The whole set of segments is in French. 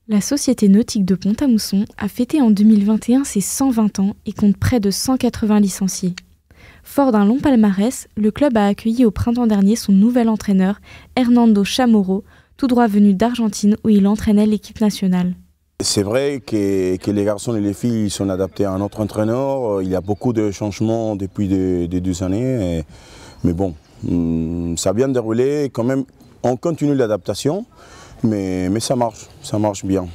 La Société nautique de Pont-à-Mousson a fêté en 2021 ses 120 ans et compte près de 180 licenciés. Fort d'un long palmarès, le club a accueilli au printemps dernier son nouvel entraîneur, Hernando Chamorro, tout droit venu d'Argentine où il entraînait l'équipe nationale. C'est vrai que les garçons et les filles sont adaptés à notre entraîneur. Il y a beaucoup de changements depuis des 2 années. Mais bon, ça a bien déroulé. Quand même, on continue l'adaptation, mais ça marche bien.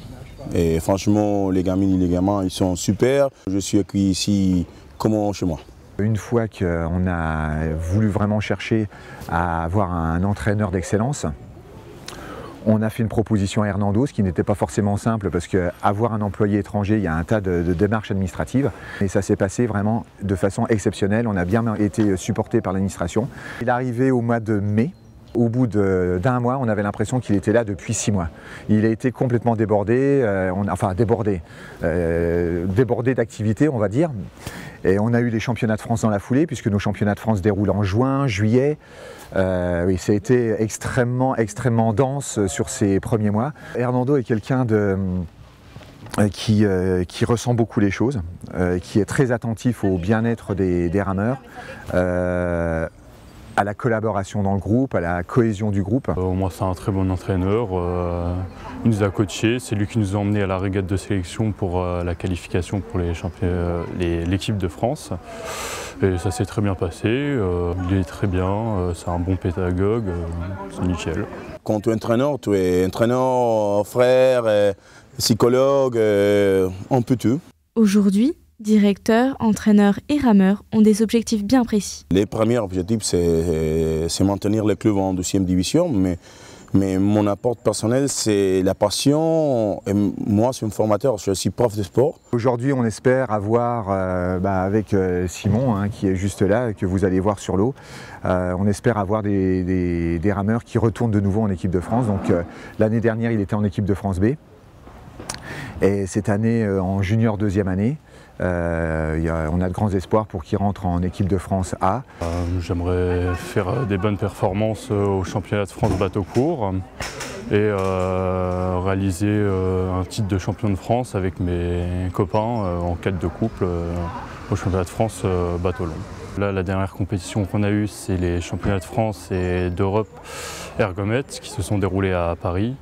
Et franchement, les gamines et les gamins, ils sont super. Je suis accueilli ici comme chez moi. Une fois qu'on a voulu vraiment chercher à avoir un entraîneur d'excellence, on a fait une proposition à Hernando, ce qui n'était pas forcément simple parce qu'avoir un employé étranger, il y a un tas de démarches administratives. Et ça s'est passé vraiment de façon exceptionnelle. On a bien été supporté par l'administration. Il est arrivé au mois de mai. Au bout d'un mois, on avait l'impression qu'il était là depuis 6 mois. Il a été complètement débordé, débordé d'activités, on va dire. Et on a eu les championnats de France dans la foulée, puisque nos championnats de France déroulent en juin, juillet. Oui, ça a été extrêmement dense sur ces premiers mois. Hernando est quelqu'un qui ressent beaucoup les choses, qui est très attentif au bien-être des rameurs. À la collaboration dans le groupe, à la cohésion du groupe. Moi, c'est un très bon entraîneur. Il nous a coachés, c'est lui qui nous a emmenés à la régate de sélection pour la qualification pour l'équipe de France. Et ça s'est très bien passé, il est très bien, c'est un bon pédagogue, c'est nickel. Quand tu es entraîneur, frère, psychologue, on peut tout. Aujourd'hui, directeurs, entraîneurs et rameurs ont des objectifs bien précis. Les premiers objectifs, c'est maintenir le club en 2e division, mais mon apport personnel, c'est la passion. Et moi, je suis un formateur, je suis aussi prof de sport. Aujourd'hui, on espère avoir, avec Simon, qui est juste là, que vous allez voir sur l'eau, on espère avoir des rameurs qui retournent de nouveau en équipe de France. Donc l'année dernière, il était en équipe de France B. Et cette année, en junior 2e année, on a de grands espoirs pour qu'il rentre en équipe de France A. J'aimerais faire des bonnes performances au championnat de France bateau court et réaliser un titre de champion de France avec mes copains en quête de couple au championnat de France bateau long. Là, la dernière compétition qu'on a eue, c'est les championnats de France et d'Europe Ergomet qui se sont déroulés à Paris.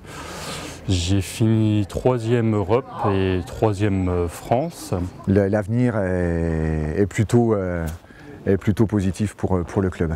J'ai fini 3e Europe et 3e France. L'avenir est plutôt positif pour le club.